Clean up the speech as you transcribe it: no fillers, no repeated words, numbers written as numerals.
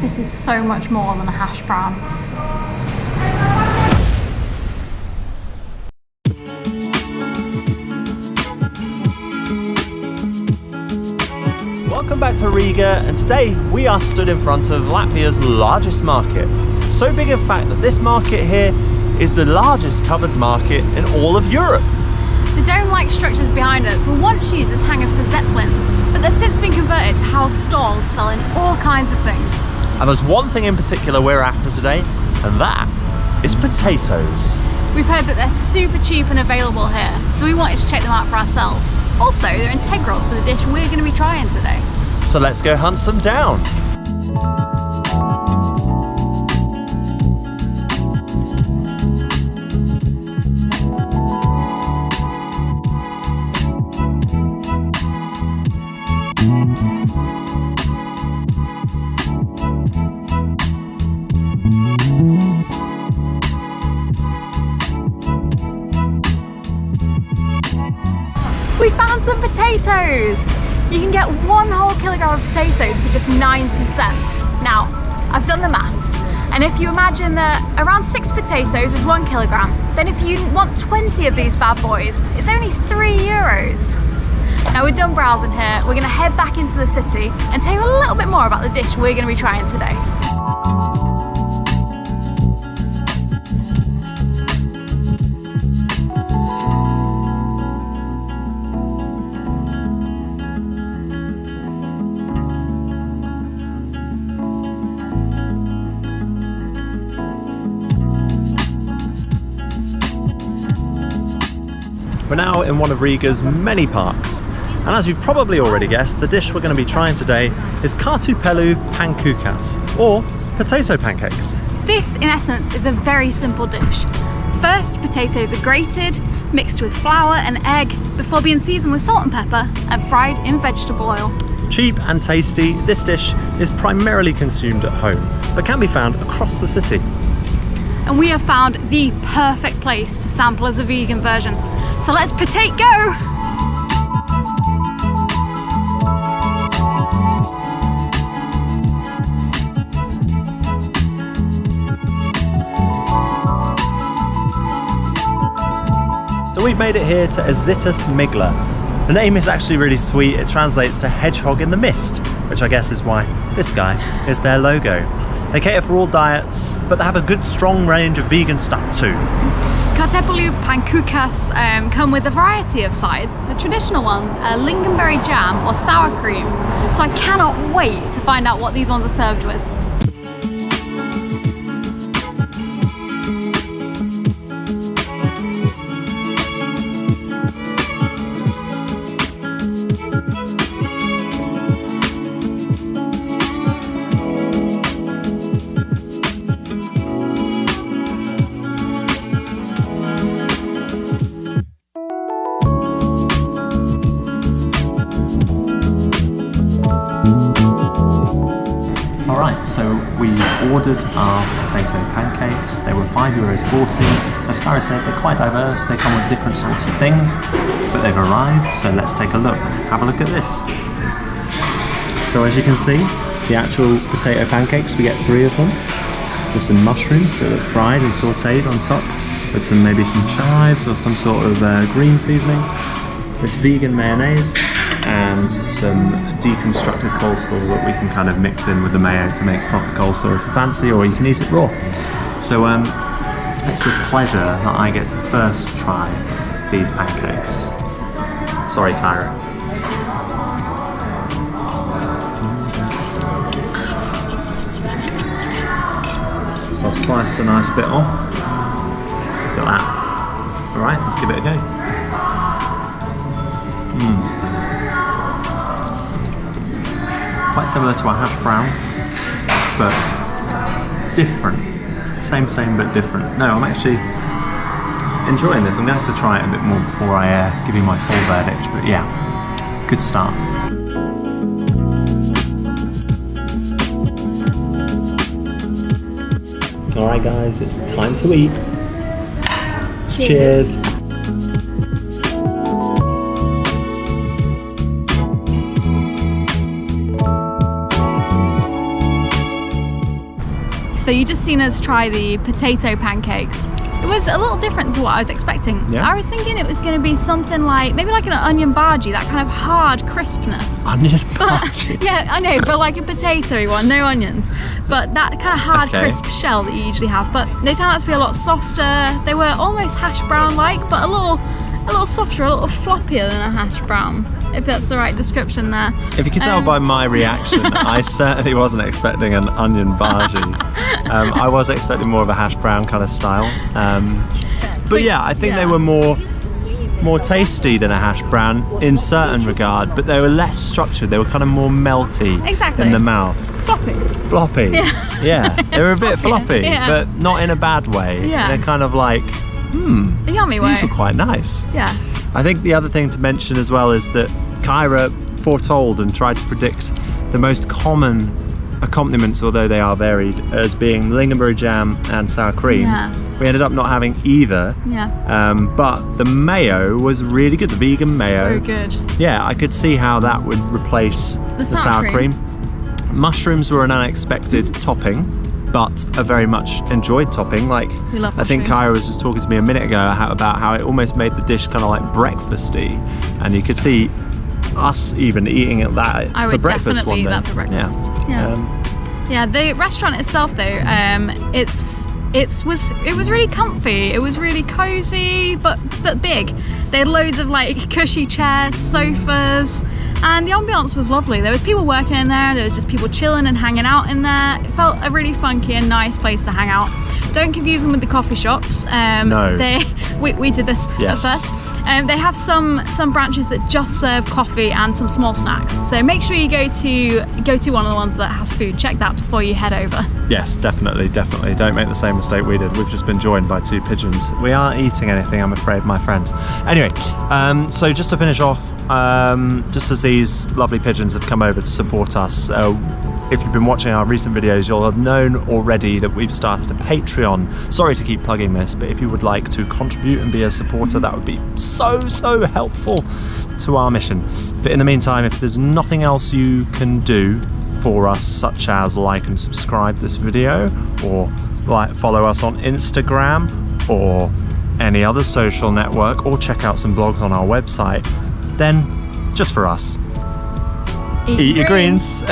This is so much more than a hash brown. Welcome back to Riga, and today we are stood in front of Latvia's largest market. So big in fact that this market here is the largest covered market in all of Europe. The dome-like structures behind us were once used as hangars for zeppelins, but they've since been converted to house stalls selling all kinds of things. And there's one thing in particular we're after today, and that is potatoes. We've heard that they're super cheap and available here, so we wanted to check them out for ourselves. Also, they're integral to the dish we're going to be trying today. So let's go hunt some down. We found some potatoes! You can get 1 whole kilogram of potatoes for just 90 cents. Now, I've done the maths, and if you imagine that around 6 potatoes is 1 kilogram, then if you want 20 of these bad boys, it's only €3. Now we're done browsing here, we're gonna head back into the city and tell you a little bit more about the dish we're gonna be trying today. We're now in one of Riga's many parks, and as you've probably already guessed, the dish we're going to be trying today is kartupelu pankūkas, or potato pancakes. This, in essence, is a very simple dish. First, potatoes are grated, mixed with flour and egg, before being seasoned with salt and pepper and fried in vegetable oil. Cheap and tasty, this dish is primarily consumed at home, but can be found across the city. And we have found the perfect place to sample as a vegan version. So let's potato go! So we've made it here to Azitas Migla. The name is actually really sweet. It translates to hedgehog in the mist, which I guess is why this guy is their logo. They cater for all diets, but they have a good strong range of vegan stuff too. Kartupelu pankūkas come with a variety of sides. The traditional ones are lingonberry jam or sour cream. So I cannot wait to find out what these ones are served with. Alright, so we ordered our potato pancakes. They were €5.40. As Cara said, they're quite diverse. They come with different sorts of things, but they've arrived, so let's take a look. Have a look at this. So as you can see, the actual potato pancakes, we get 3 of them. There's some mushrooms that are fried and sauteed on top, with maybe some chives or some sort of green seasoning. This vegan mayonnaise and some deconstructed coleslaw that we can kind of mix in with the mayo to make proper coleslaw if you fancy, or you can eat it raw. So it's with pleasure that I get to first try these pancakes. Sorry, Kyra. So I've sliced a nice bit off. Look at that. Alright, let's give it a go. Quite similar to a hash brown, but different. Same but different. No, I'm actually enjoying this. I'm going to have to try it a bit more before I give you my full verdict, but yeah, good start. Alright guys, it's time to eat. Cheers. So you just seen us try the potato pancakes. It was a little different to what I was expecting. Yeah. I was thinking it was going to be something like, maybe like an onion bhaji, that kind of hard crispness. Onion bhaji. Yeah, I know, but like a potatoey one, no onions. But that kind of hard, crisp shell that you usually have. But they turned out to be a lot softer. They were almost hash brown-like, but a little softer, a little floppier than a hash brown, if that's the right description there. If you can tell by my reaction, I certainly wasn't expecting an onion bhaji. I was expecting more of a hash brown kind of style. But yeah, I think they were more tasty than a hash brown in certain regard, but they were less structured. They were kind of more melty in the mouth. Floppy. Yeah, they were a bit floppy, but not in a bad way. Yeah. They're kind of like, a yummy way. these were quite nice. Yeah. I think the other thing to mention as well is that Kyra foretold and tried to predict the most common accompaniments, although they are varied, as being lingonberry jam and sour cream. Yeah. We ended up not having either. Yeah. But the mayo was really good, the vegan mayo. So good. Yeah, I could see how that would replace the sour cream. Mushrooms were an unexpected topping, but a very much enjoyed topping. Like, We love I think mushrooms. Kyra was just talking to me a minute ago about how it almost made the dish kind of like breakfasty, and you could see us even eating that I for would breakfast definitely eat one day. that for breakfast. Yeah. Yeah, the restaurant itself though, it was really comfy. It was really cozy, but big. They had loads of like cushy chairs, sofas, and the ambiance was lovely. There was people working in there. There was just people chilling and hanging out in there. It felt a really funky and nice place to hang out. Don't confuse them with the coffee shops. No. We did this Yes. at first. They have some branches that just serve coffee and some small snacks. So make sure you go to one of the ones that has food. Check that before you head over. Yes, definitely. Don't make the same mistake we did. We've just been joined by 2 pigeons. We aren't eating anything, I'm afraid, my friends. Anyway, so just to finish off, just as these lovely pigeons have come over to support us, if you've been watching our recent videos, you'll have known already that we've started a Patreon. Sorry to keep plugging this, but if you would like to contribute and be a supporter, that would be so helpful to our mission. But in the meantime, if there's nothing else you can do for us, such as like and subscribe this video, or like follow us on Instagram or any other social network, or check out some blogs on our website, then just for us, eat your greens.